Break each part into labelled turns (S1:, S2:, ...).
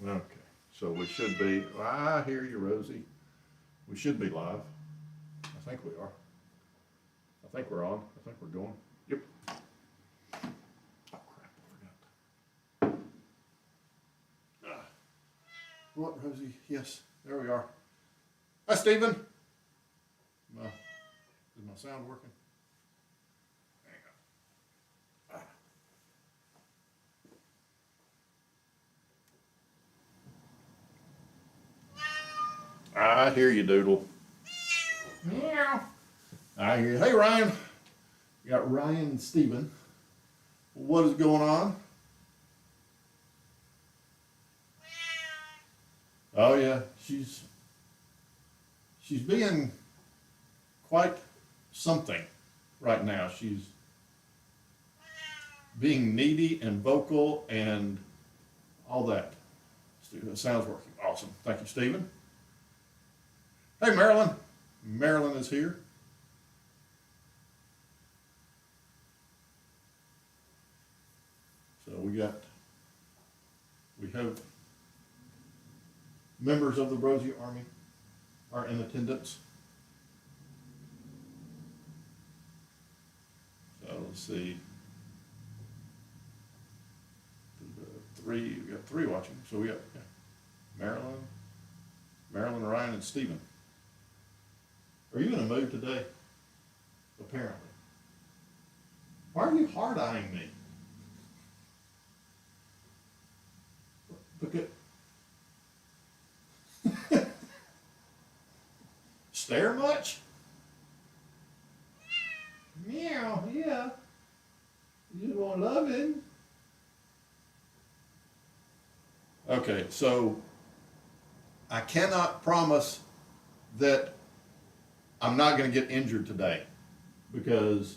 S1: Okay, so we should be, I hear you, Rosie. We should be live. I think we are. I think we're on. I think we're going. Yep. Oh, crap, I forgot. What, Rosie? Yes, there we are. Hi, Stephen. Is my sound working? Hang on. I hear you, Doodle. Meow. I hear you. Hey, Ryan. You got Ryan and Stephen. What is going on? Oh yeah, she's being quite something right now. She's being needy and vocal and all that. That sounds working. Awesome. Thank you, Stephen. Hey, Marilyn. Marilyn is here. So we have members of the Rosie Army are in attendance. So let's see. We got three watching. So we got Marilyn, Ryan, and Stephen. Are you in a mood today? Apparently. Why are you hard-eyeing me? Because stare much? Meow, yeah. You just want loving. Okay, so I cannot promise that I'm not going to get injured today because,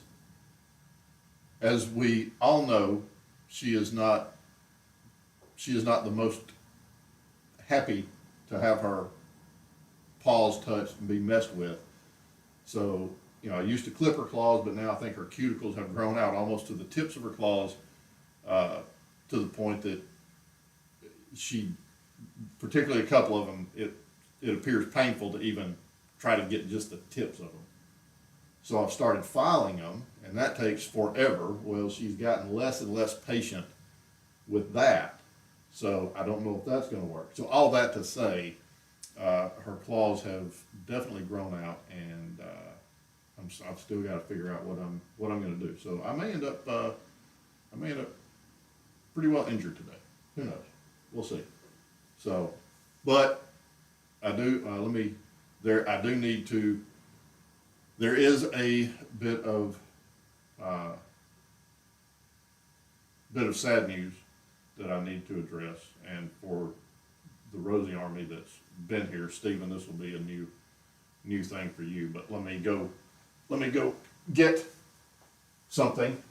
S1: as we all know, she is not the most happy to have her paws touched and be messed with. So, I used to clip her claws, but now I think her cuticles have grown out almost to the tips of her claws, to the point that she, particularly a couple of them, it appears painful to even try to get just the tips of them. So I've started filing them, and that takes forever. Well, she's gotten less and less patient with that. So I don't know if that's going to work. So all that to say, her claws have definitely grown out, and I've still got to figure out what I'm going to do. So I may end up pretty well injured today. Who knows? We'll see. So, but I do need to. There is a bit of sad news that I need to address, and for the Rosie Army that's been here, Stephen, this will be a new thing for you. But let me go get something.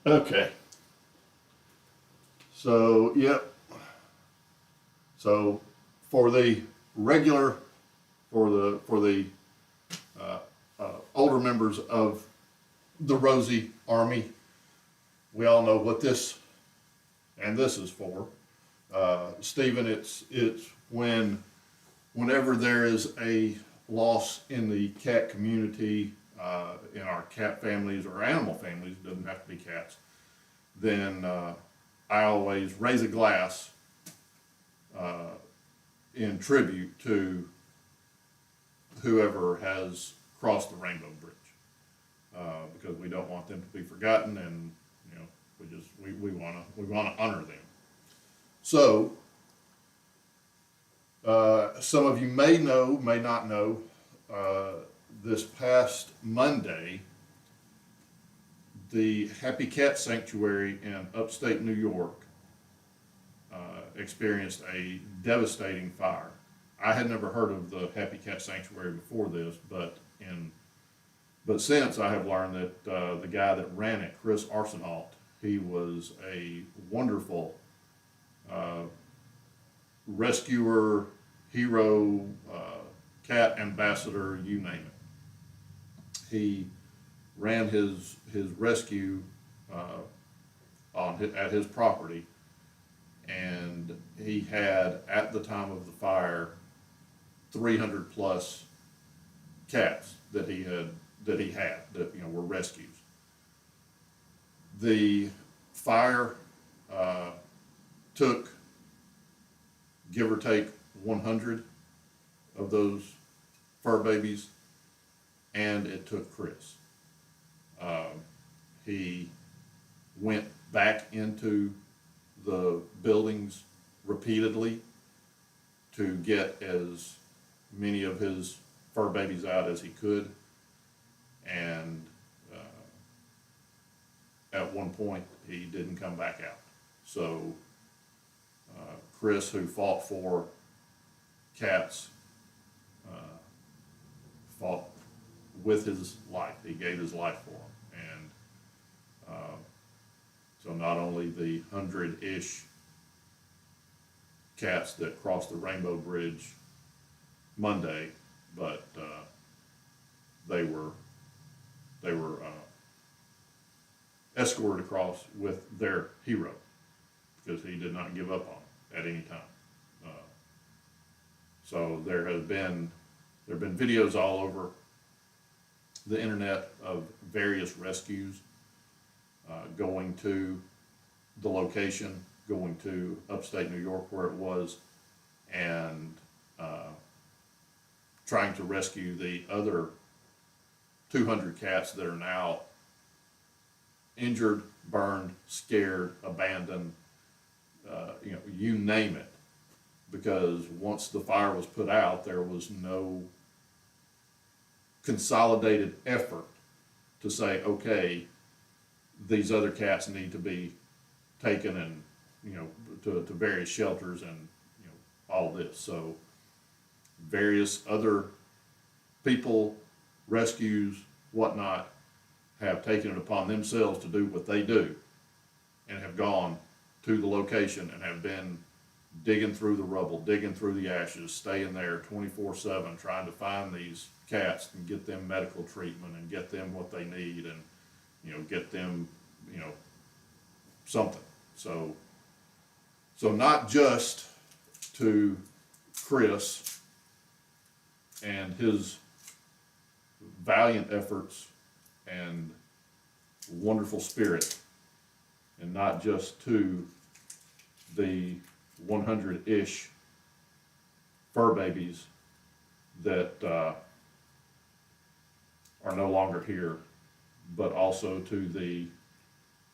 S1: Okay. So, yep. So for the regular, for the members of the Rosie Army, we all know what this and this is for. Stephen, it's whenever there is a loss in the cat community, in our cat families or animal families, it doesn't have to be cats, then I always raise a glass in tribute to whoever has crossed the Rainbow Bridge, because we don't want them to be forgotten, and you know we want to honor them. So some of you may know, may not know, this past Monday, the Happy Cat Sanctuary in upstate New York experienced a devastating fire. I had never heard of the Happy Cat Sanctuary before this, but since I have learned that the guy that ran it, Chris Arsenault, he was a wonderful rescuer, hero, cat ambassador, you name it. He ran his rescue at his property, and he had, at the time of the fire, 300 plus cats that he had that were rescues. The fire took, give or take, 100 of those fur babies, and it took Chris. He went back into the buildings repeatedly to get as many of his fur babies out as he could, and at one point he didn't come back out. So Chris, who fought for cats, fought with his life. He gave his life for them. And so not only the 100-ish cats that crossed the Rainbow Bridge Monday, but they were escorted across with their hero, because he did not give up on them at any time. So there have been videos all over the internet of various rescues going to the location, going to upstate New York where it was, and trying to rescue the other 200 cats that are now injured, burned, scared, abandoned, you name it. Because once the fire was put out, there was no consolidated effort to say, okay, these other cats need to be taken and to various shelters and all this. So various other people, rescues, whatnot, have taken it upon themselves to do what they do, and have gone to the location and have been digging through the rubble, digging through the ashes, staying there 24/7, trying to find these cats and get them medical treatment and get them what they need, and get them something. So not just to Chris and his valiant efforts and wonderful spirit, and not just to the 100-ish fur babies that are no longer here, but also to the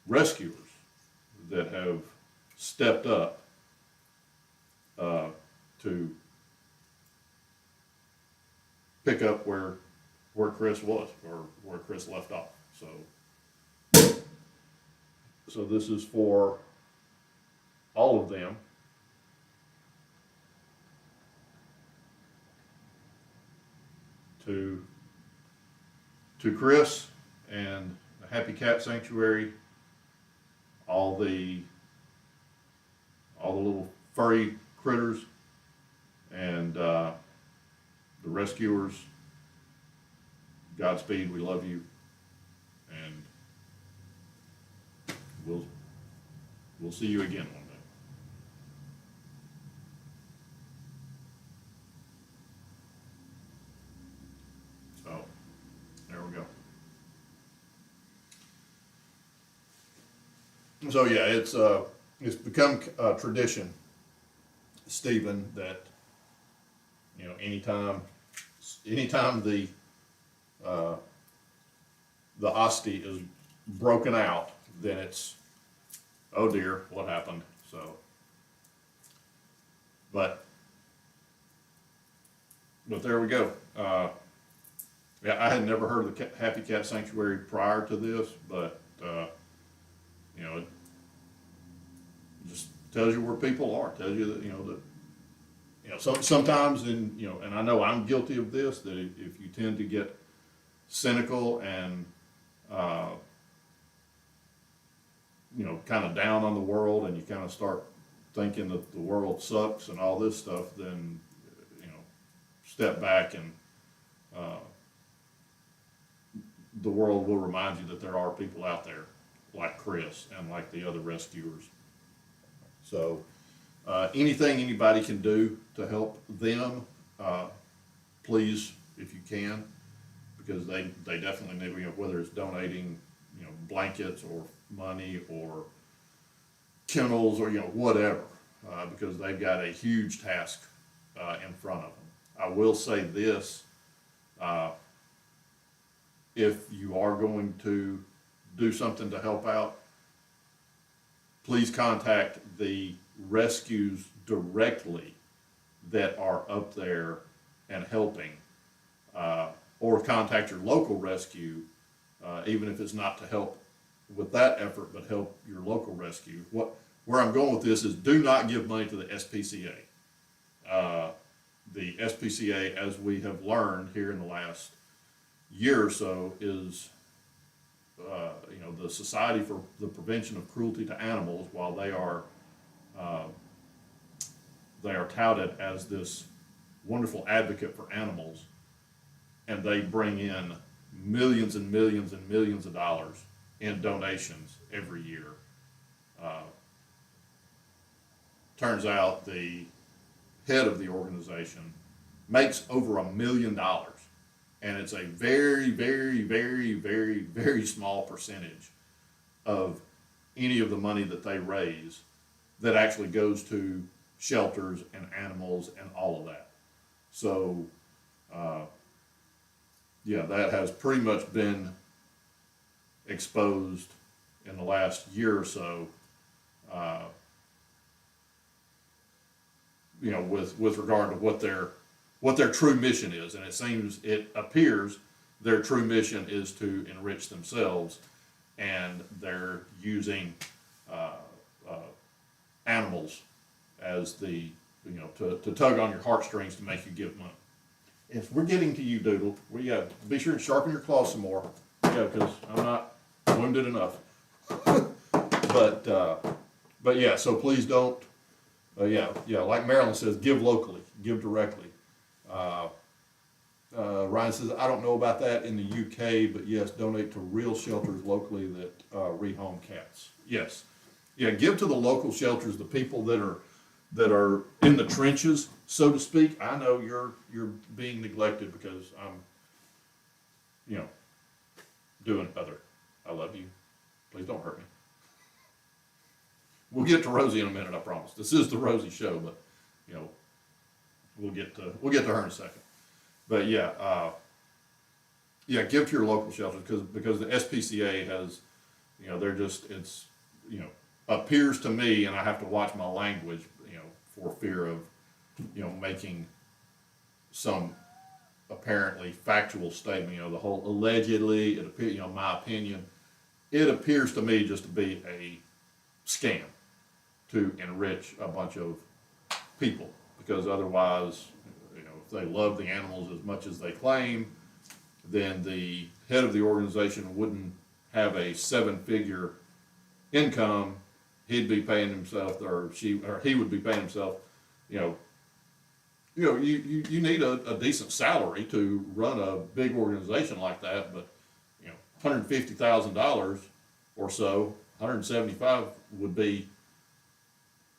S1: rescuers that have stepped up to pick up where Chris was, or where Chris left off. So this is for all of them. To Chris and the Happy Cat Sanctuary, all the little furry critters, and the rescuers. Godspeed. We love you, and we'll see you again one day. So there we go. So yeah, it's become a tradition, Stephen, that anytime the hostie is broken out, then it's, oh dear, what happened? So, but there we go. Yeah, I had never heard of the Happy Cat Sanctuary prior to this, but it just tells you where people are. Tells you that sometimes and I know I'm guilty of this, that if you tend to get cynical and kind of down on the world, and you kind of start thinking that the world sucks and all this stuff, then step back, and the world will remind you that there are people out there like Chris and like the other rescuers. So anything anybody can do to help them, please, if you can, because they definitely need, whether it's donating, blankets or money or kennels or, whatever, because they've got a huge task in front of them. I will say this, if you are going to do something to help out, please contact the rescues directly that are up there and helping, or contact your local rescue, even if it's not to help with that effort, but help your local rescue. Where I'm going with this is, do not give money to the SPCA. The SPCA, as we have learned here in the last year or so, is the Society for the Prevention of Cruelty to Animals. While they are touted as this wonderful advocate for animals, and they bring in millions and millions and millions of dollars in donations every year. Turns out the head of the organization makes over $1 million, and it's a very, very, very, very, very small percentage of any of the money that they raise that actually goes to shelters and animals and all of that. So, that has pretty much been exposed in the last year or so, with regard to what their true mission is. And it appears their true mission is to enrich themselves, and they're using animals as the, to tug on your heartstrings to make you give money. If we're getting to you, Doodle, we got to be sure and sharpen your claws some more, because I'm not wounded enough. But yeah, so please don't, like Marilyn says, give locally, give directly. Ryan says, I don't know about that in the UK, but yes, donate to real shelters locally that rehome cats. Yes. Yeah, give to the local shelters, the people that are in the trenches, so to speak. I know you're being neglected because I'm, doing other. I love you. Please don't hurt me. We'll get to Rosie in a minute, I promise. This is the Rosie Show, but we'll get to her in a second. But give to your local shelters, because the SPCA has, appears to me, and I have to watch my language, for fear of, making some apparently factual statement, the whole allegedly, it appears, my opinion, it appears to me just to be a scam to enrich a bunch of people, because otherwise, if they love the animals as much as they claim, then the head of the organization wouldn't have a 7-figure income. He'd be paying himself, or he would be paying himself, you need a decent salary to run a big organization like that, but $150,000 or so, 175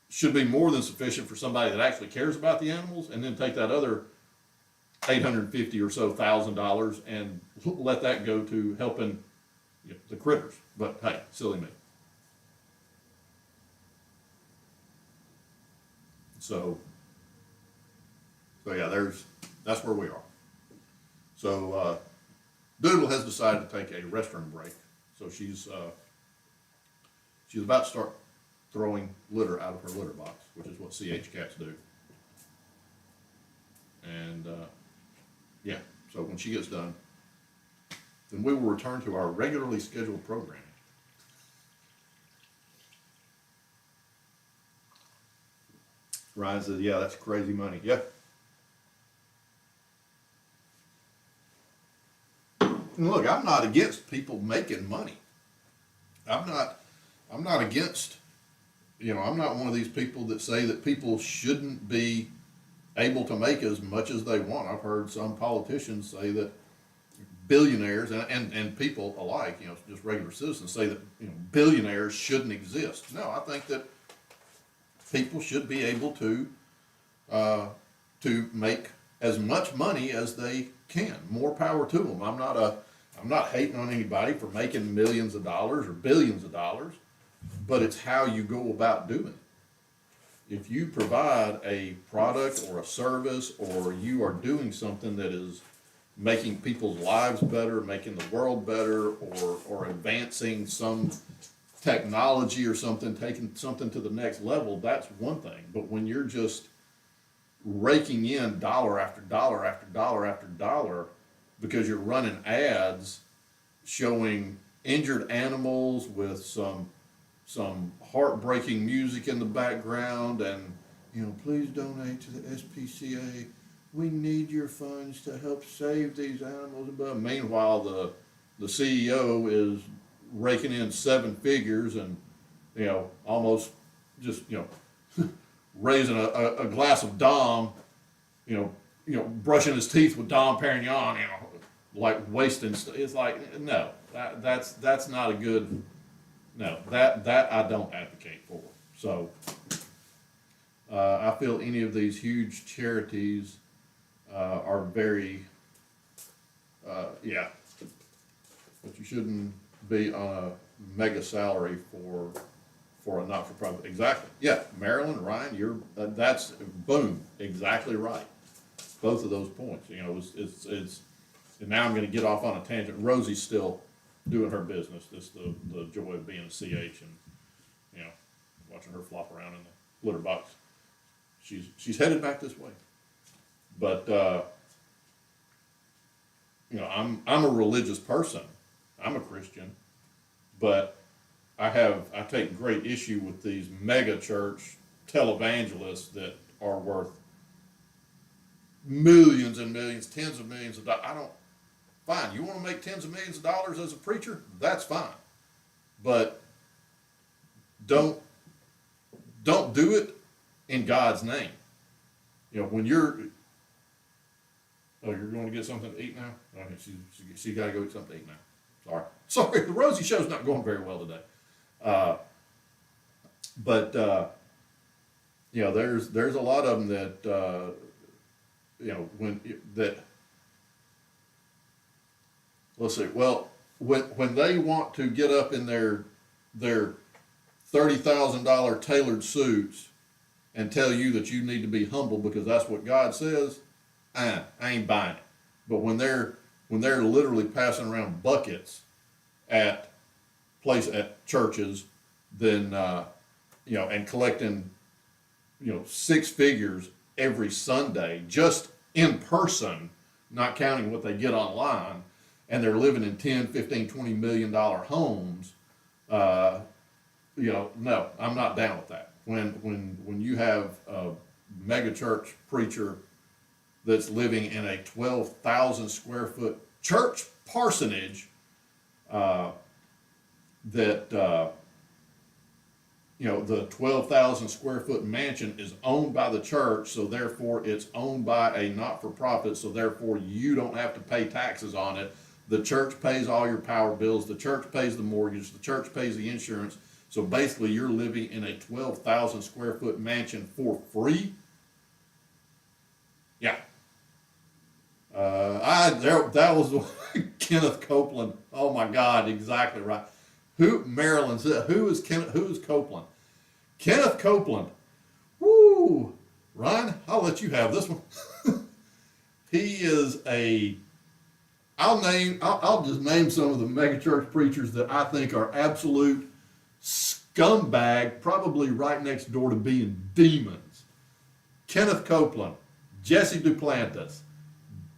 S1: should be more than sufficient for somebody that actually cares about the animals, and then take that other 850 or so $1,000 and let that go to helping the critters. But hey, silly me. So yeah, that's where we are. So Doodle has decided to take a restroom break. So she's about to start throwing litter out of her litter box, which is what CH cats do. And yeah, so when she gets done, then we will return to our regularly scheduled programming. Ryan says, yeah, that's crazy money. Yeah. And look, I'm not against people making money. I'm not against, I'm not one of these people that say that people shouldn't be able to make as much as they want. I've heard some politicians say that billionaires and people alike, just regular citizens say that, billionaires shouldn't exist. No, I think that people should be able to make as much money as they can. More power to them. I'm not hating on anybody for making millions of dollars or billions of dollars, but it's how you go about doing it. If you provide a product or a service, or you are doing something that is making people's lives better, making the world better, or advancing some technology or something, taking something to the next level, that's one thing. But when you're just raking in dollar after dollar after dollar after dollar because you're running ads showing injured animals with some heartbreaking music in the background, and please donate to the SPCA. We need your funds to help save these animals. But meanwhile, the CEO is raking in seven figures and almost just raising a glass of Dom, brushing his teeth with Dom Perignon, like wasting stuff. It's like, no, that's not a good. No, that I don't advocate for. So I feel any of these huge charities are very, but you shouldn't be on a mega salary for a not-for-profit. Exactly. Yeah, Marilyn, Ryan, that's boom, exactly right. Both of those points. It's and now I'm going to get off on a tangent. Rosie's still doing her business. This the joy of being a CH, and watching her flop around in the litter box. She's headed back this way. But I'm a religious person. I'm a Christian, but I take great issue with these mega church televangelists that are worth millions and millions, tens of millions of dollars. Fine, you want to make tens of millions of dollars as a preacher? That's fine. But don't do it in God's name. When you're going to get something to eat now? Okay, she got to go get something to eat now. Sorry, the Rosie Show's not going very well today. But there's a lot of them that let's see. Well, when they want to get up in their $30,000 tailored suits and tell you that you need to be humble because that's what God says, I ain't buying it. But when they're literally passing around buckets at churches, then and collecting six figures every Sunday just in person, not counting what they get online, and they're living in 10, 15, $20 million homes, no, I'm not down with that. When you have a mega church preacher that's living in a 12,000 square foot church parsonage, that the 12,000 square foot mansion is owned by the church, so therefore it's owned by a not-for-profit, so therefore you don't have to pay taxes on it. The church pays all your power bills, the church pays the mortgage, the church pays the insurance. So basically you're living in a 12,000 square foot mansion for free. Yeah. That was Kenneth Copeland. Oh my God, exactly right. Maryland said, who is Copeland? Kenneth Copeland. Woo! Ryan, I'll let you have this one. He is I'll just name some of the megachurch preachers that I think are absolute scumbag, probably right next door to being demons. Kenneth Copeland, Jesse Duplantis,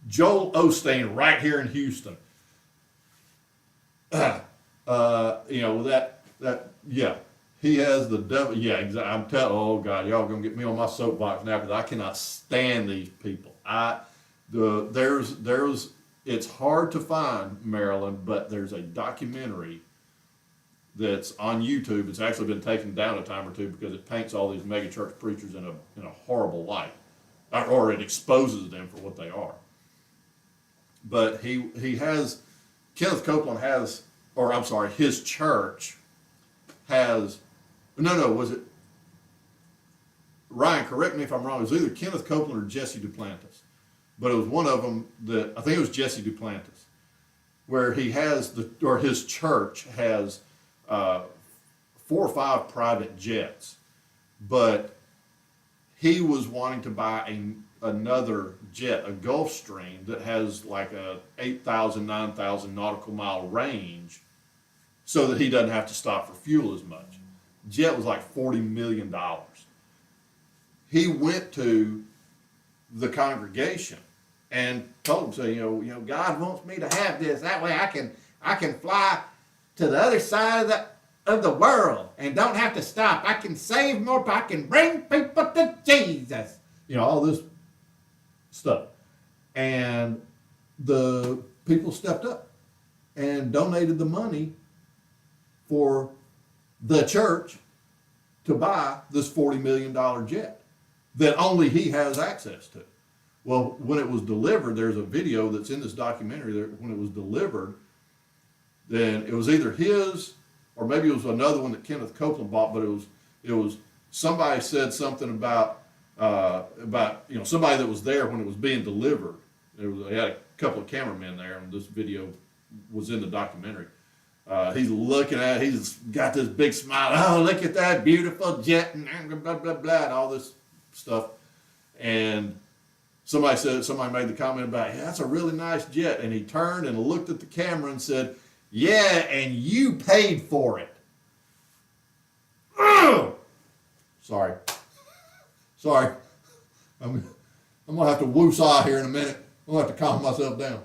S1: Joel Osteen right here in Houston. He has the devil. Yeah, exactly. I'm telling. Oh God, y'all gonna get me on my soapbox now because I cannot stand these people. It's hard to find, Maryland, but there's a documentary that's on YouTube. It's actually been taken down a time or two because it paints all these megachurch preachers in a horrible light, or it exposes them for what they are. But Kenneth Copeland has, or I'm sorry, his church has, was it, Ryan, correct me if I'm wrong, it was either Kenneth Copeland or Jesse Duplantis. But it was one of them I think it was Jesse Duplantis, where his church has 4 or 5 private jets, but he was wanting to buy another jet, a Gulfstream, that has like a 8,000, 9,000 nautical mile range so that he doesn't have to stop for fuel as much. Jet was like $40 million. He went to the congregation and told them, God wants me to have this. That way I can fly to the other side of the world and don't have to stop. I can save more. I can bring people to Jesus. All this stuff. And the people stepped up and donated the money for the church to buy this $40 million jet that only he has access to. Well, when it was delivered, there's a video that's in this documentary that when it was delivered, then it was either his or maybe it was another one that Kenneth Copeland bought, but it was somebody said something about somebody that was there when it was being delivered. They had a couple of cameramen there, and this video was in the documentary. He's looking at it, he's got this big smile. Oh, look at that beautiful jet, and blah, blah, blah, and all this stuff. And somebody made the comment about, yeah, that's a really nice jet. And he turned and looked at the camera and said, yeah, and you paid for it. Sorry. I'm going to have to woo-saw here in a minute. I'm going to have to calm myself down.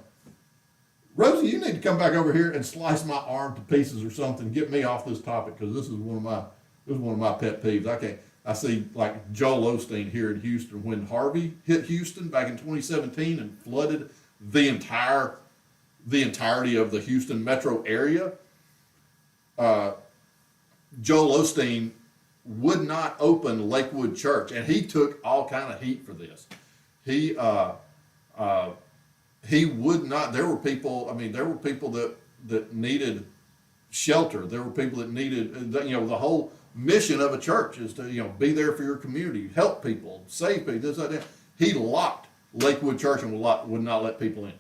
S1: Rosie, you need to come back over here and slice my arm to pieces or something. Get me off this topic because this is one of my pet peeves. I see like Joel Osteen here in Houston when Harvey hit Houston back in 2017 and flooded the entirety of the Houston metro area. Joel Osteen would not open Lakewood Church, and he took all kind of heat for this. He would not. There were people that needed shelter. There were people that needed, the whole mission of a church is to, be there for your community, help people, save people, this, that. He locked Lakewood Church and would not let people in.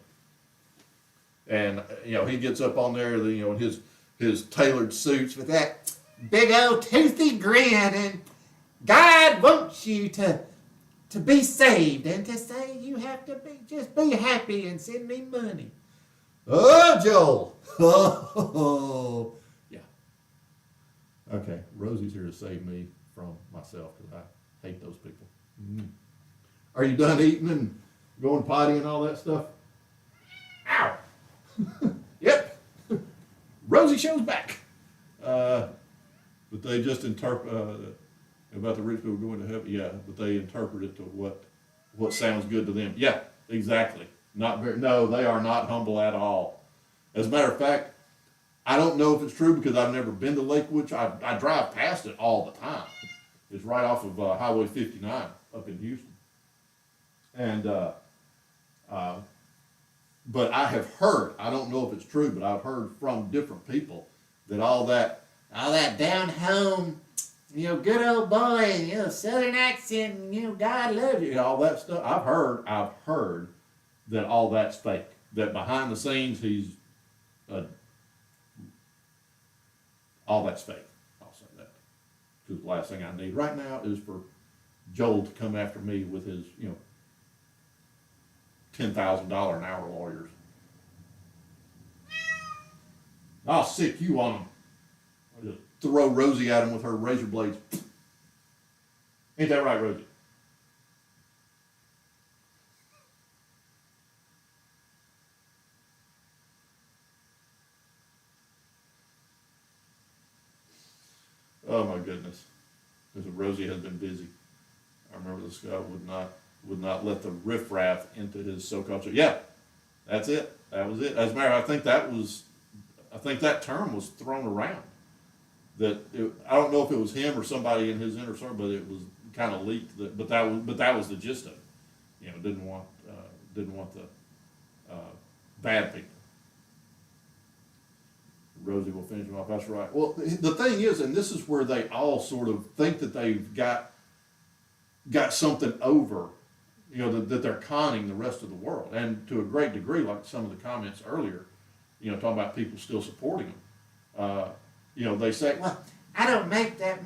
S1: And, he gets up on there, in his tailored suits with that big old toothy grin, and God wants you to be saved, and to say you have to just be happy and send me money. Oh, Joel. Oh, yeah. Okay, Rosie's here to save me from myself because I hate those people. Mm. Are you done eating and going potty and all that stuff? Ow. Yep. Rosie Show's back. But they just interpret about the rich people going to heaven. Yeah, but they interpret it to what sounds good to them. Yeah, exactly. No, they are not humble at all. As a matter of fact, I don't know if it's true because I've never been to Lakewood. I drive past it all the time. It's right off of Highway 59 up in Houston. And, but I have heard, I don't know if it's true, but I've heard from different people that all that down home, good old boy, southern accent, God loves you, all that stuff. I've heard that all that's fake. That behind the scenes, all that's fake. I'll say that. Because the last thing I need right now is for Joel to come after me with his, $10,000 an hour lawyers. I'll sick you on them. I'll just throw Rosie at him with her razor blades. Ain't that right, Rosie? Oh my goodness. Because Rosie has been busy. I remember this guy would not let the riffraff into his so-called church. Yeah, that's it. That was it. As a matter of fact, I think that term was thrown around. I don't know if it was him or somebody in his inner circle, but it was kind of leaked. But that was the gist of it. Didn't want the bad people. Rosie will finish him off. That's right. Well, the thing is, and this is where they all sort of think that they've got something over, that they're conning the rest of the world, and to a great degree, like some of the comments earlier, talking about people still supporting them. They say, well, I don't make that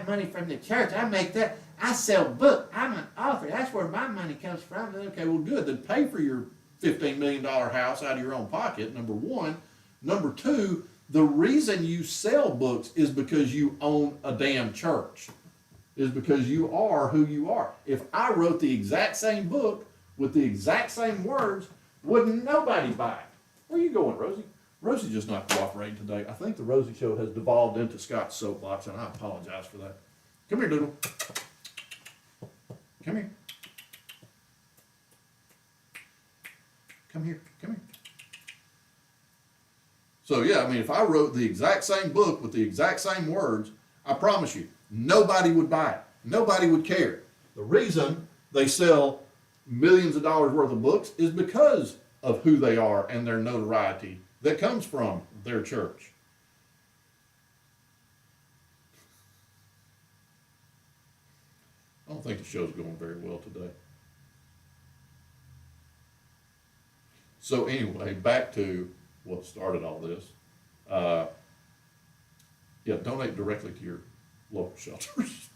S1: money from the church. I sell books. I'm an author. That's where my money comes from. Okay, well, good. Then pay for your $15 million house out of your own pocket, number one. Number two, the reason you sell books is because you own a damn church. Is because you are who you are. If I wrote the exact same book with the exact same words, wouldn't nobody buy it? Where are you going, Rosie? Rosie's just not cooperating today. I think the Rosie Show has devolved into Scott's soapbox, and I apologize for that. Come here, Doodle. Come here. Come here. Come here. So yeah, if I wrote the exact same book with the exact same words, I promise you, nobody would buy it. Nobody would care. The reason they sell millions of dollars worth of books is because of who they are and their notoriety that comes from their church. I don't think the show's going very well today. So anyway, back to what started all this. Donate directly to your local shelters.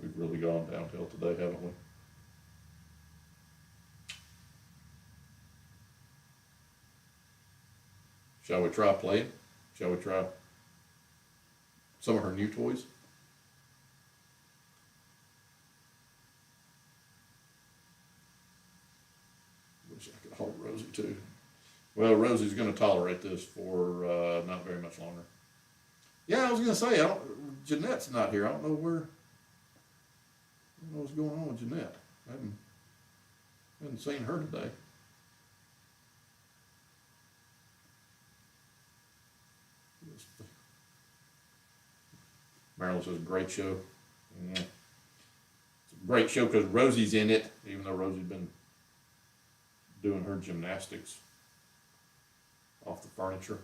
S1: We've really gone downhill today, haven't we? Shall we try playing? Shall we try some of her new toys? Wish I could hold Rosie too. Well, Rosie's going to tolerate this for not very much longer. Yeah, I was going to say, Jeanette's not here. I don't know what's going on with Jeanette. I haven't seen her today. Marilyn says, great show. Yeah. It's a great show because Rosie's in it, even though Rosie's been doing her gymnastics off the furniture.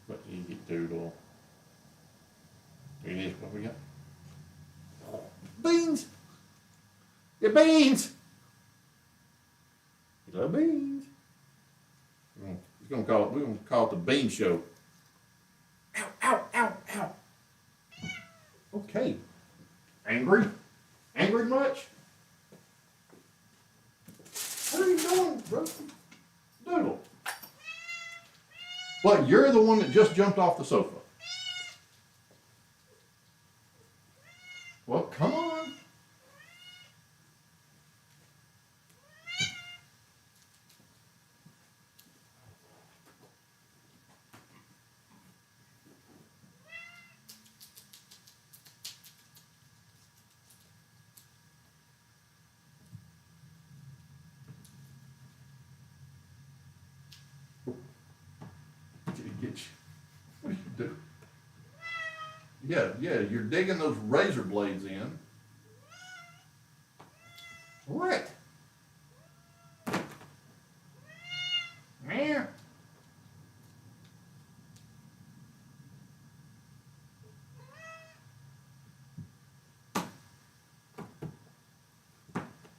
S1: But you get doodle. What we got? Beans! Yeah, beans! You love beans. We're gonna call it the Bean Show. Ow, ow, ow, ow. Okay. Angry? Angry much? What are you doing, bro? Doodle. What, you're the one that just jumped off the sofa? Well, come on. Yeah, yeah, you're digging those razor blades in. What? Meow.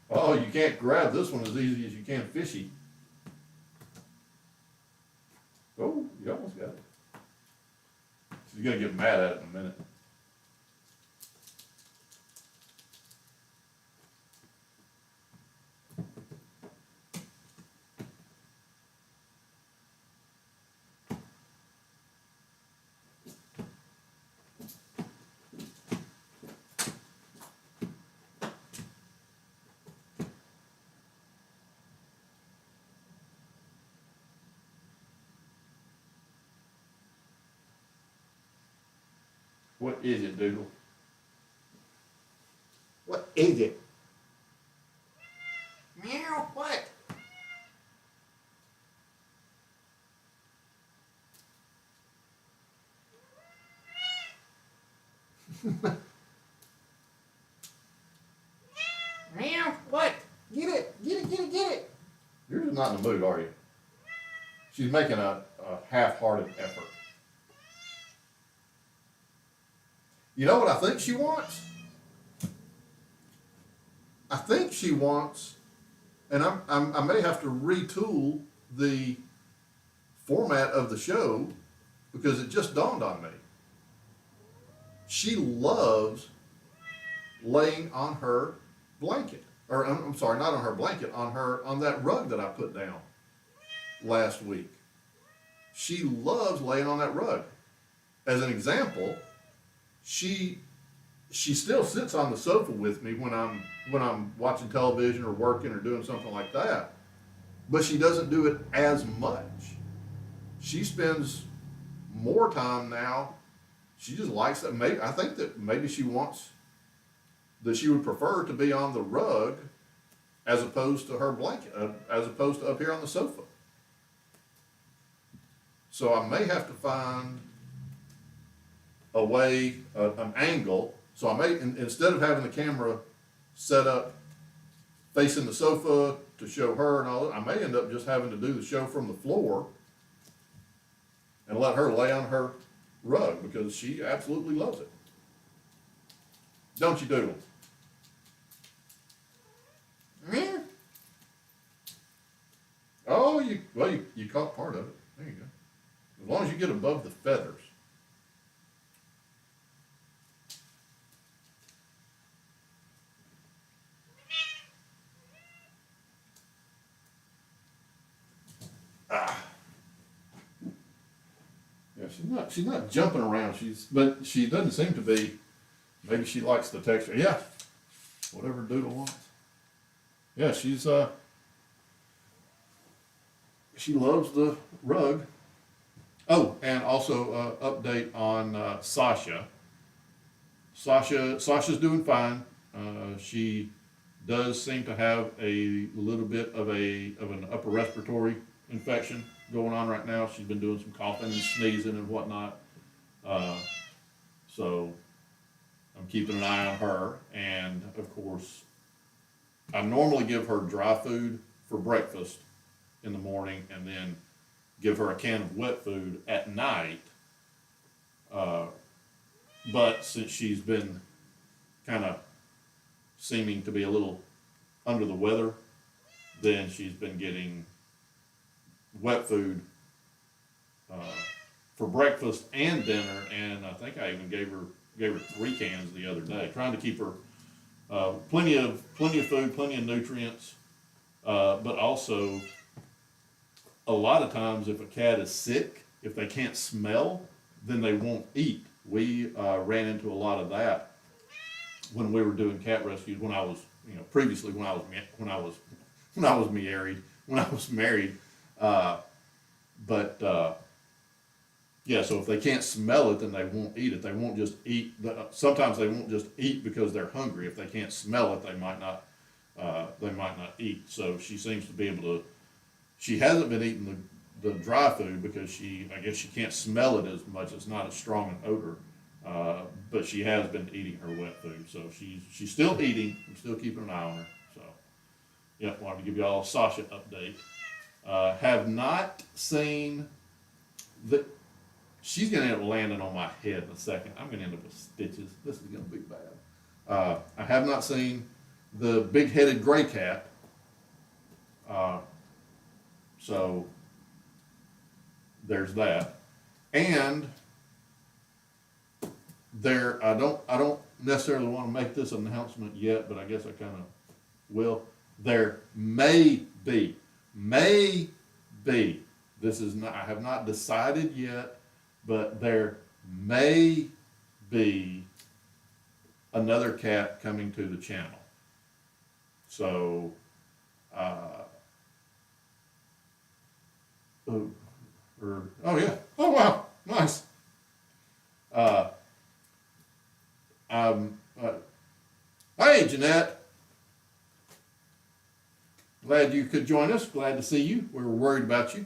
S1: Oh, you can't grab this one as easy as you can fishy. Oh, you almost got it. She's gonna get mad at it in a minute. What is it, Doodle? What is it? Meow, what? Meow, what? Get it, get it, get it, get it. You're just not in the mood, are you? She's making a half-hearted effort. You know what I think she wants? I think she wants, and I may have to retool the format of the show because it just dawned on me. She loves laying on her blanket, or I'm sorry, not on her blanket, on that rug that I put down last week. She loves laying on that rug. As an example, she still sits on the sofa with me when I'm watching television or working or doing something like that, but she doesn't do it as much. She spends more time now. She just likes that. Maybe I think that maybe she wants that she would prefer to be on the rug as opposed to her blanket, as opposed to up here on the sofa. So I may have to find a way, an angle. So I may, instead of having the camera set up facing the sofa to show her and all that, I may end up just having to do the show from the floor and let her lay on her rug because she absolutely loves it. Don't you, Doodle? Yeah. Oh, you caught part of it. There you go. As long as you get above the feathers. Yeah, she's not jumping around. But she doesn't seem to be. Maybe she likes the texture. Yeah, whatever Doodle wants. Yeah, she loves the rug. Oh, and also update on Sasha. Sasha's doing fine. She does seem to have a little bit of an upper respiratory infection going on right now. She's been doing some coughing and sneezing and whatnot. So I'm keeping an eye on her. And of course, I normally give her dry food for breakfast in the morning and then give her a can of wet food at night. But since she's been kind of seeming to be a little under the weather, then she's been getting wet food for breakfast and dinner, and I think I even gave her 3 cans the other day, trying to keep her plenty of food, plenty of nutrients, but also a lot of times if a cat is sick, if they can't smell, then they won't eat. We ran into a lot of that when we were doing cat rescues. When I was, previously when I was married. Yeah, so if they can't smell it, then they won't eat it. They won't just eat. Sometimes they won't just eat because they're hungry. If they can't smell it, they might not eat. So she seems to be able to. She hasn't been eating the dry food because I guess she can't smell it as much. It's not as strong an odor. But she has been eating her wet food, so she's still eating. I'm still keeping an eye on her. So, yeah, wanted to give you all a Sasha update. Have not seen the. She's gonna end up landing on my head in a second. I'm gonna end up with stitches. This is gonna be bad. I have not seen the big-headed gray cat. So there's that, and I don't necessarily want to make this announcement yet, but I guess I kind of will. There may be, this is not, I have not decided yet, but there may be another cat coming to the channel. So, oh yeah, oh wow, nice. Hey Jeanette, glad you could join us. Glad to see you. We were worried about you.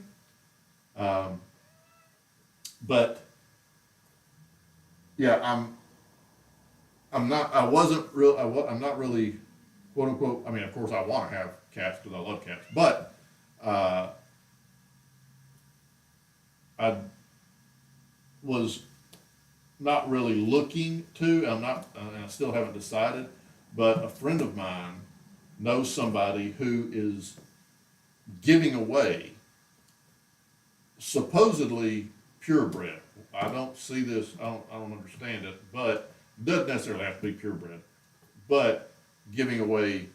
S1: But yeah, I'm not really, quote unquote, I mean, of course I want to have cats because I love cats, but I was not really looking to, and I still haven't decided, but a friend of mine knows somebody who is giving away supposedly purebred. I don't see this, I don't understand it, but it doesn't necessarily have to be purebred, but giving away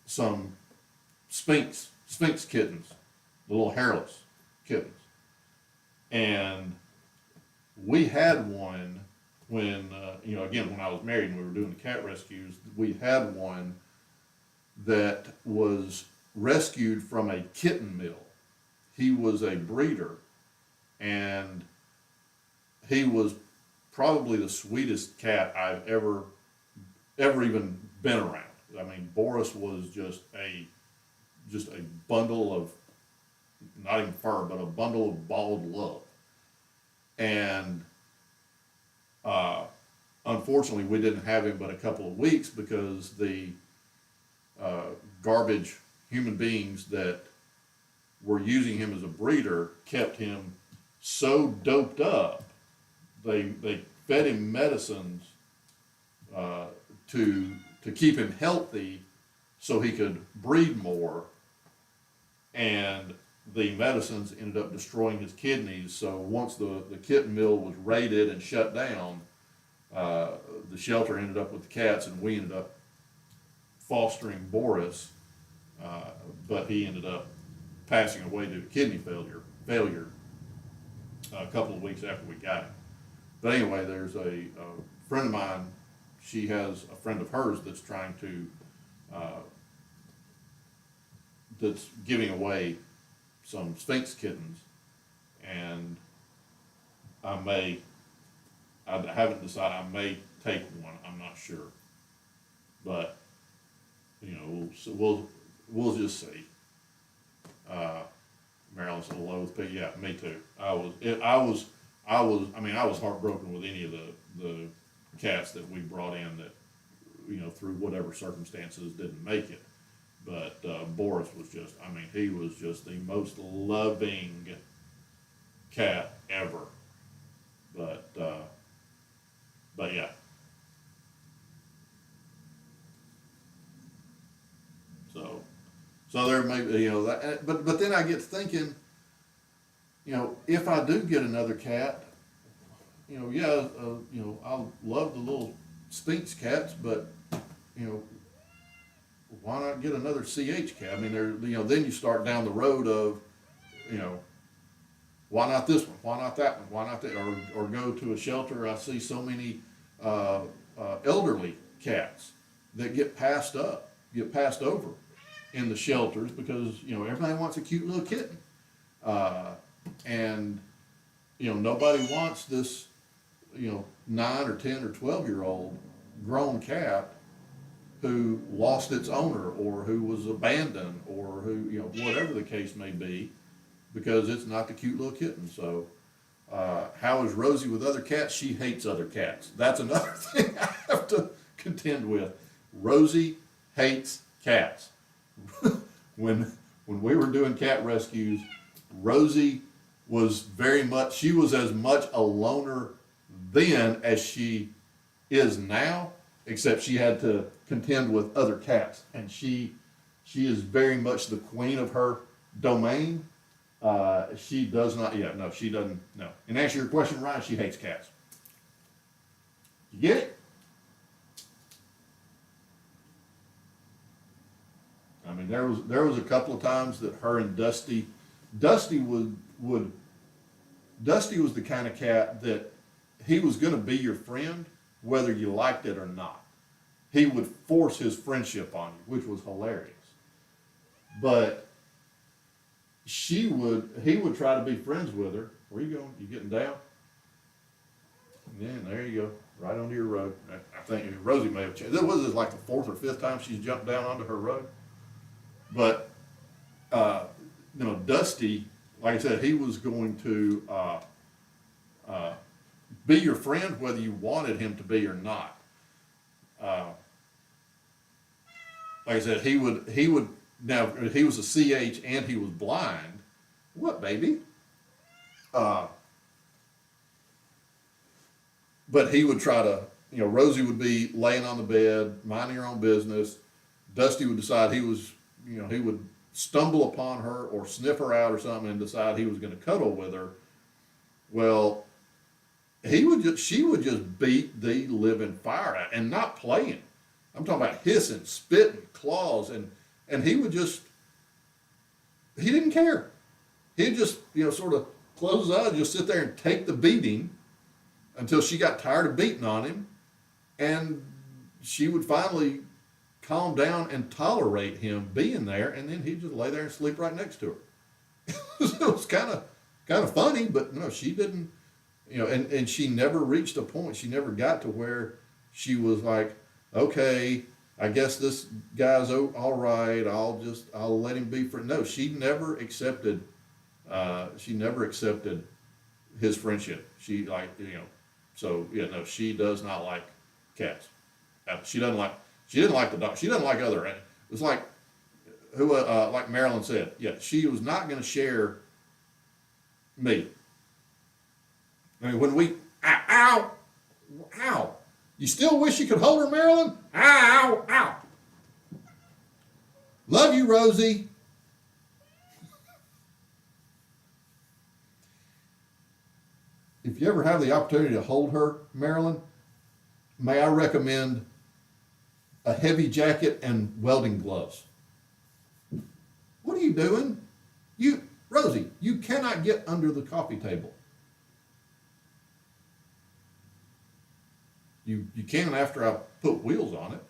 S1: some Sphinx kittens, the little hairless kittens. And we had one when, again, when I was married and we were doing the cat rescues, we had one that was rescued from a kitten mill. He was a breeder, and he was probably the sweetest cat I've ever even been around. I mean, Boris was just a bundle of, not even fur, but a bundle of bald love. And unfortunately, we didn't have him but a couple of weeks because the garbage human beings that were using him as a breeder kept him so doped up. They fed him medicines to keep him healthy so he could breed more, and the medicines ended up destroying his kidneys. So once the kitten mill was raided and shut down, the shelter ended up with the cats, and we ended up fostering Boris, but he ended up passing away due to kidney failure a couple of weeks after we got him. But anyway, there's a friend of mine, she has a friend of hers that's trying to, that's giving away some Sphinx kittens, and I haven't decided, I may take one, I'm not sure. But, we'll just see. Marilyn's a loath, but yeah, me too. I was heartbroken with any of the cats that we brought in that, through whatever circumstances didn't make it. But Boris was just, he was just the most loving cat ever. But yeah. So there may be, that, but then I get thinking, if I do get another cat, I love the little Sphinx cats, but, why not get another CH cat? I mean, then you start down the road of, why not this one? Why not that one? Why not that? Or go to a shelter. I see so many elderly cats that get passed over in the shelters because, everybody wants a cute little kitten. And, nobody wants this, 9 or 10 or 12-year-old grown cat who lost its owner or who was abandoned or who, whatever the case may be, because it's not the cute little kitten. So How is Rosie with other cats? She hates other cats. That's another thing I have to contend with. Rosie hates cats. when we were doing cat rescues, Rosie was she was as much a loner then as she is now, except she had to contend with other cats. And she is very much the queen of her domain. She does not, yeah, no, she doesn't, no. And answer your question, Ryan, she hates cats. You get it? I mean, there was a couple of times that her and Dusty was the kind of cat that he was going to be your friend whether you liked it or not. He would force his friendship on you, which was hilarious. But he would try to be friends with her. Where you going? You getting down? Yeah, there you go. Right onto your rug. I think Rosie may have changed. This was like the fourth or fifth time she's jumped down onto her rug. But, Dusty, like I said, he was going to be your friend whether you wanted him to be or not. Like I said, he would, now, he was a CH and he was blind. What, baby? But he would try to, Rosie would be laying on the bed, minding her own business. Dusty would decide he would stumble upon her or sniff her out or something and decide he was going to cuddle with her. Well, she would just beat the living fire out and not playing. I'm talking about hissing, spitting, claws, and he didn't care. He'd just, sort of close his eyes, just sit there and take the beating until she got tired of beating on him, and she would finally calm down and tolerate him being there, and then he'd just lay there and sleep right next to her. It was kind of funny, but no, she didn't, and she never reached a point. She never got to where she was like, okay, I guess this guy's all right. I'll let him be friend. No, she never accepted his friendship. She she does not like cats. She didn't like the dog. She doesn't like other animals. It was like like Marilyn said, yeah, she was not going to share me. I mean, when ow, you still wish you could hold her, Marilyn? Ow. Love you, Rosie. If you ever have the opportunity to hold her, Marilyn, may I recommend a heavy jacket and welding gloves. What are you doing? Rosie, you cannot get under the coffee table. You can after I put wheels on it.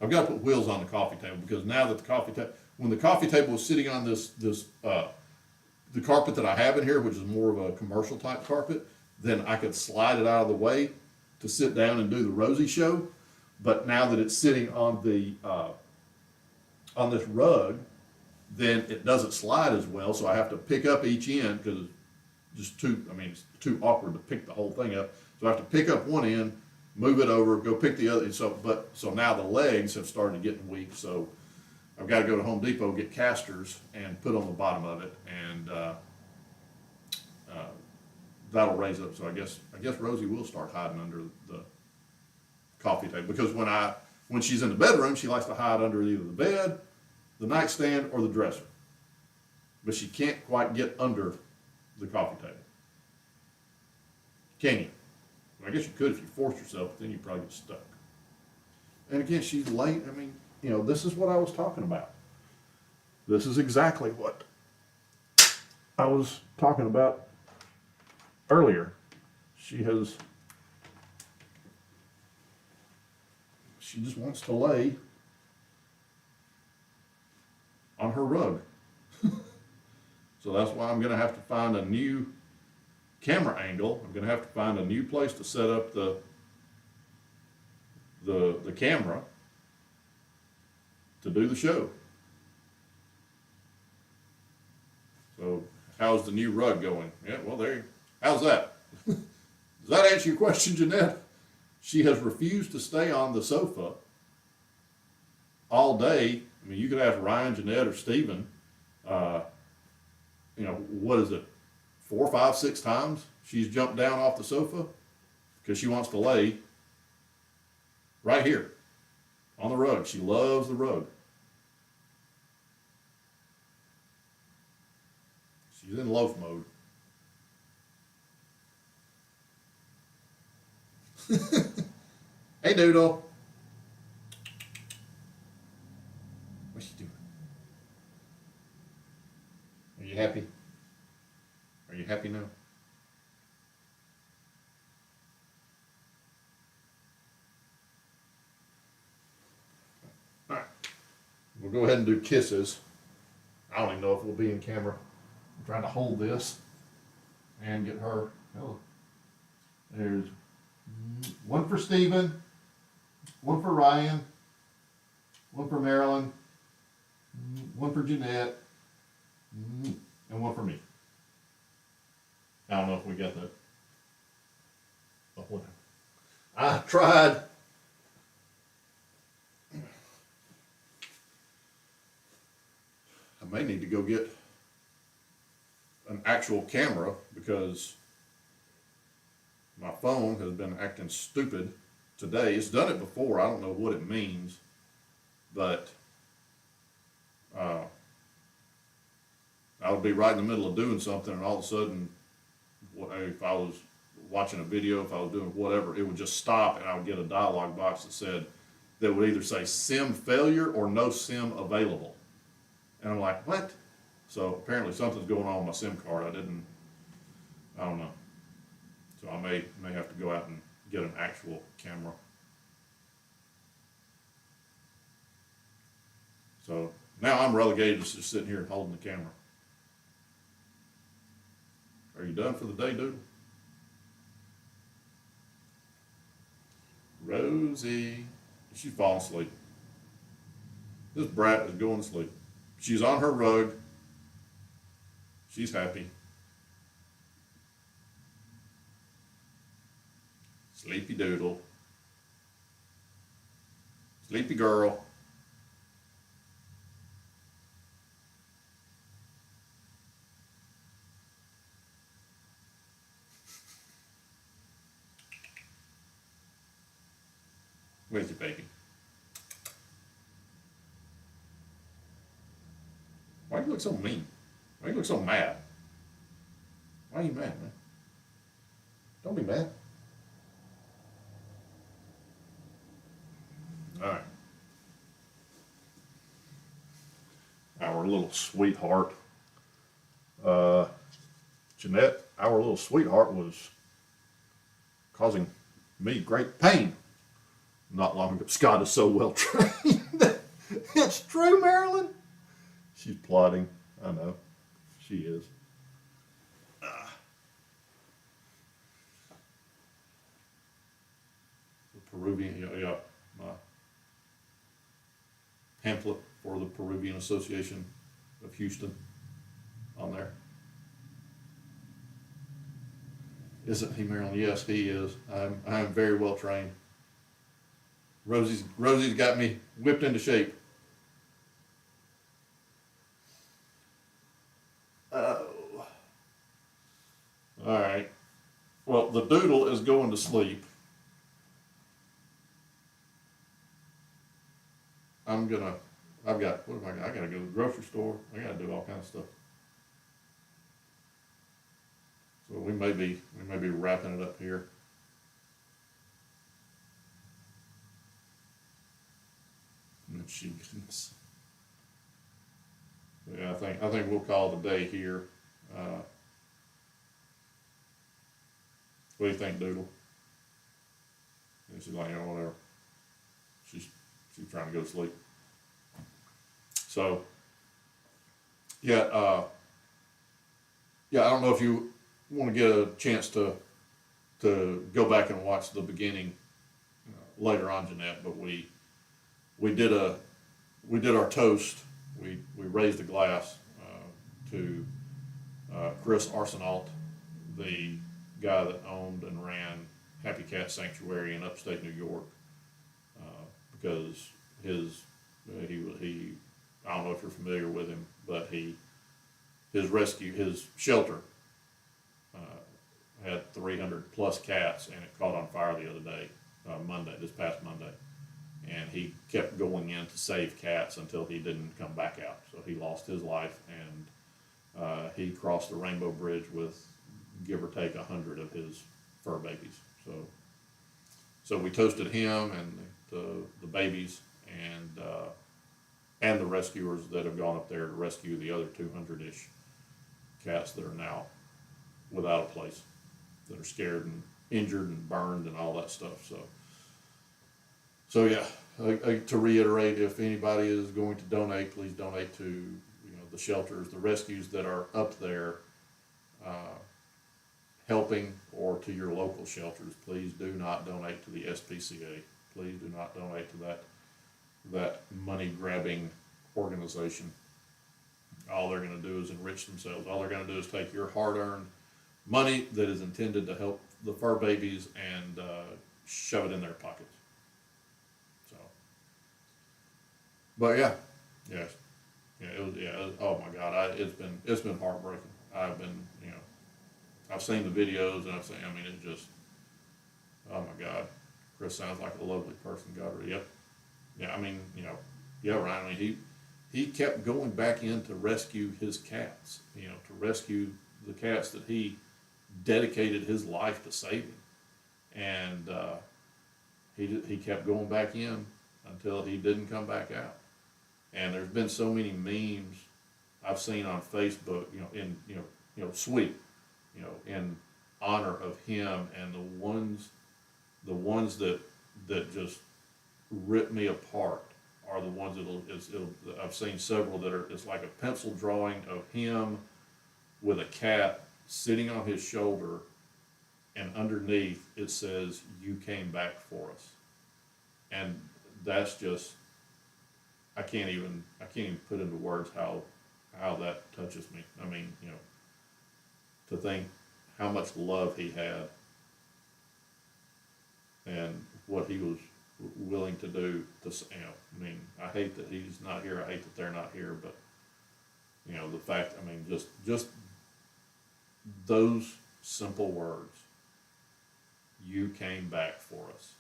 S1: I've got to put wheels on the coffee table because now that when the coffee table is sitting on the carpet that I have in here, which is more of a commercial type carpet, then I could slide it out of the way to sit down and do the Rosie Show. But now that it's sitting on on this rug, then it doesn't slide as well. So I have to pick up each end because it's too awkward to pick the whole thing up. So I have to pick up one end, move it over, go pick the other. So now the legs have started getting weak. So I've got to go to Home Depot, get casters and put on the bottom of it, and that'll raise up. So I guess Rosie will start hiding under the coffee table because when she's in the bedroom, she likes to hide under either the bed, the nightstand, or the dresser. But she can't quite get under the coffee table. Can you? Well, I guess you could if you forced yourself, but then you'd probably get stuck. And again, she's late. I mean, this is what I was talking about. This is exactly what I was talking about earlier. She just wants to lay on her rug. So that's why I'm going to have to find a new camera angle. I'm going to have to find a new place to set up the camera to do the show. So how's the new rug going? Yeah, well, how's that? Does that answer your question, Jeanette? She has refused to stay on the sofa all day. I mean, you could ask Ryan, Jeanette, or Stephen. What is it? 4, 5, 6 times she's jumped down off the sofa because she wants to lay right here on the rug. She loves the rug. She's in loaf mode. Hey, Doodle. What's she doing? Are you happy? Are you happy now? All right. We'll go ahead and do kisses. I don't even know if we'll be in camera. I'm trying to hold this and get her. Oh, there's one for Stephen, one for Ryan, one for Marilyn, one for Jeanette, and one for me. I don't know if we got that. But whatever. I tried. I may need to go get an actual camera because my phone has been acting stupid today. It's done it before. I don't know what it means, but I would be right in the middle of doing something, and all of a sudden, if I was watching a video, if I was doing whatever, it would just stop, and I would get a dialog box that would either say SIM failure or no SIM available. And I'm like, what? So apparently something's going on with my SIM card. I don't know. So I may have to go out and get an actual camera. So now I'm relegated to just sitting here and holding the camera. Are you done for the day, Doodle? Rosie. She's falling asleep. This brat is going to sleep. She's on her rug. She's happy. Sleepy Doodle. Sleepy girl. Where's your baby? Why do you look so mean? Why do you look so mad? Why are you mad, man? Don't be mad. All right. Our little sweetheart, Jeanette, our little sweetheart was causing me great pain not long ago. Scott is so well trained. It's true, Marilyn. She's plotting. I know. She is. The Peruvian, yeah, my pamphlet for the Peruvian Association of Houston on there. Isn't he, Marilyn? Yes, he is. I'm very well trained. Rosie's got me whipped into shape. Oh. All right. Well, the Doodle is going to sleep. I've got, what have I got? I gotta go to the grocery store. I gotta do all kinds of stuff. So we may be wrapping it up here. Goodness. Yeah, I think we'll call it a day here. What do you think, Doodle? And she's like, whatever. She's trying to go to sleep. So, yeah, I don't know if you want to get a chance to go back and watch the beginning later on, Jeanette, but we did our toast. We raised a glass to Chris Arsenault, the guy that owned and ran Happy Cat Sanctuary in upstate New York, because he I don't know if you're familiar with him, but his shelter had 300 plus cats, and it caught on fire the other day, this past Monday, and he kept going in to save cats until he didn't come back out. So he lost his life, and he crossed the Rainbow Bridge with, give or take, 100 of his fur babies. So we toasted him and the babies, and the rescuers that have gone up there to rescue the other 200-ish cats that are now without a place, that are scared and injured and burned and all that stuff. So yeah, to reiterate, if anybody is going to donate, please donate to the shelters, the rescues that are up there helping, or to your local shelters. Please do not donate to the SPCA. Please do not donate to that money grabbing organization. All they're going to do is enrich themselves. All they're going to do is take your hard-earned money that is intended to help the fur babies and shove it in their pockets. So, but yeah, yes, yeah, oh my God, it's been heartbreaking. I've seen the videos, and it just, oh my God, Chris sounds like a lovely person. Yep, yeah, yeah, Ryan. He kept going back in to rescue his cats, to rescue the cats that he dedicated his life to saving, and he kept going back in until he didn't come back out. And there's been so many memes I've seen on Facebook, sweet, in honor of him, and the ones that just rip me apart are the ones I've seen several that are, it's like a pencil drawing of him with a cat sitting on his shoulder, and underneath it says, "You came back for us." And that's just, I can't even put into words how that touches me. To think how much love he had and what he was willing to do to, I hate that he's not here. I hate that they're not here, but the fact, just those simple words, "You came back for us."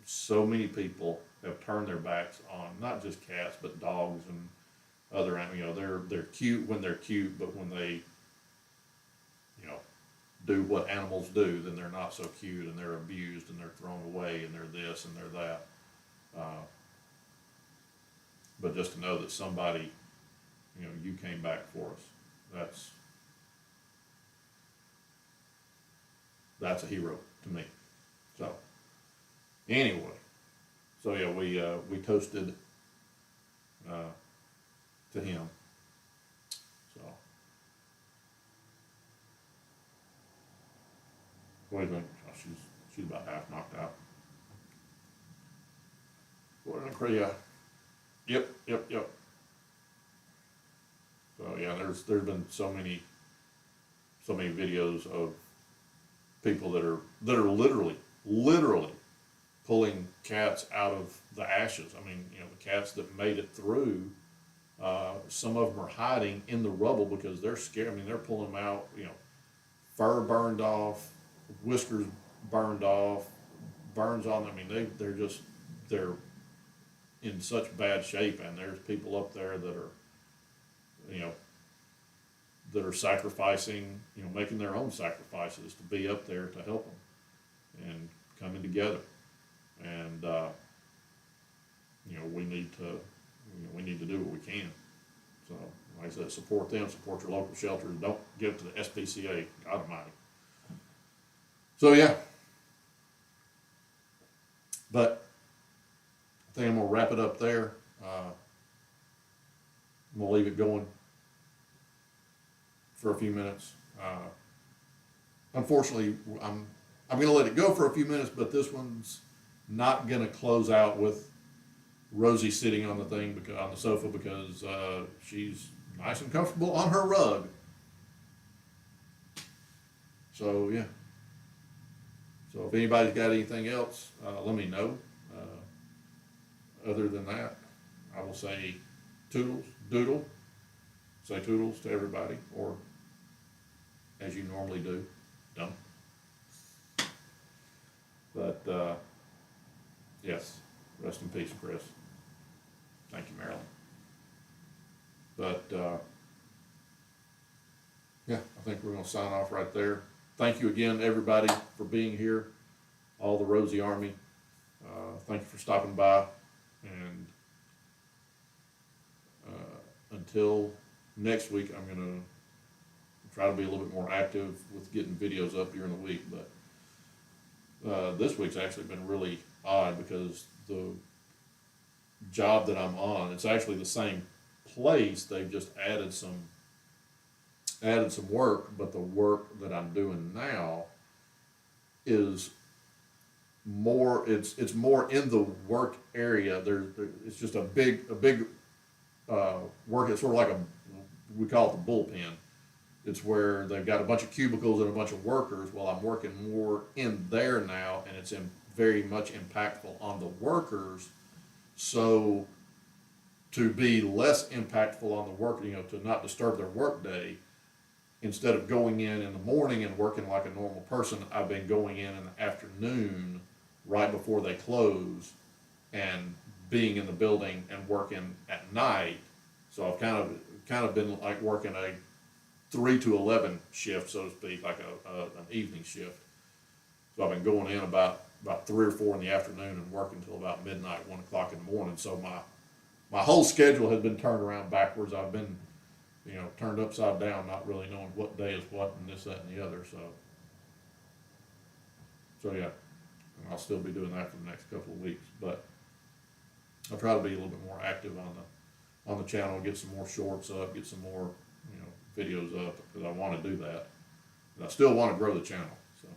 S1: So many people have turned their backs on not just cats, but dogs and other animals. They're cute when they're cute, but when they do what animals do, then they're not so cute, and they're abused, and they're thrown away, and they're this and they're that. But just to know that somebody, you came back for us, that's a hero to me. So anyway, yeah, we toasted to him. So what do you think? Oh, she's about half knocked out. Yeah. Yep. So yeah, there's been so many videos of people that are literally pulling cats out of the ashes. The cats that made it through, some of them are hiding in the rubble because they're scared. They're pulling them out, fur burned off, whiskers burned off, burns on them. They're in such bad shape, and there's people up there that are sacrificing, making their own sacrifices to be up there to help them, and coming together. And we need to do what we can. So, like I said, support them, support your local shelters. Don't give to the SPCA. God Almighty. So yeah, but I think I'm gonna wrap it up there. I'm gonna leave it going for a few minutes. Unfortunately, I'm gonna let it go for a few minutes, but this one's not gonna close out with Rosie sitting on the sofa because she's nice and comfortable on her rug. So, yeah. So if anybody's got anything else, let me know. Other than that, I will say toodles, doodle, say toodles to everybody, or as you normally do, don't. But, yes, rest in peace, Chris. Thank you, Marilyn. But, yeah, I think we're gonna sign off right there. Thank you again, everybody, for being here, all the Rosie Army. Thank you for stopping by, and until next week, I'm gonna try to be a little bit more active with getting videos up during the week, but this week's actually been really odd because the job that I'm on, it's actually the same place, they've just added some work, but the work that I'm doing now is more, it's more in the work area. It's just a big work. It's sort of like we call it the bullpen. It's where they've got a bunch of cubicles and a bunch of workers. Well, I'm working more in there now, and it's very much impactful on the workers. So to be less impactful on the worker, to not disturb their work day, instead of going in the morning and working like a normal person, I've been going in the afternoon right before they close and being in the building and working at night. So I've kind of been like working a 3 to 11 shift, so to speak, like an evening shift. So I've been going in about 3 or 4 in the afternoon and working until about midnight, 1 o'clock in the morning. So my whole schedule has been turned around backwards. I've been, turned upside down, not really knowing what day is what and this, that, and the other. So yeah, and I'll still be doing that for the next couple of weeks. But I'll try to be a little bit more active on the channel, get some more shorts up, get some more videos up, because I want to do that. And I still want to grow the channel. So,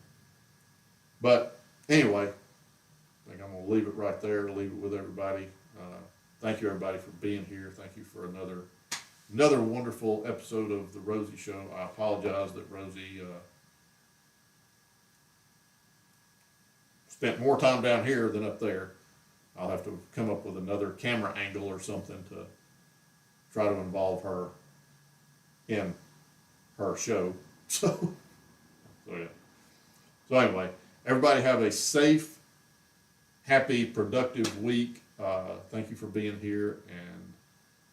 S1: but anyway, I think I'm gonna leave it right there. Leave it with everybody. Thank you, everybody, for being here. Thank you for another wonderful episode of the Rosie Show. I apologize that Rosie spent more time down here than up there. I'll have to come up with another camera angle or something to try to involve her in her show. So yeah. So anyway, everybody have a safe, happy, productive week. Thank you for being here, and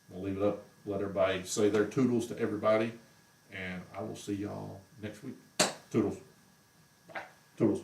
S1: we'll leave it up. Let everybody say their toodles to everybody, and I will see y'all next week. Toodles. Bye. Toodles.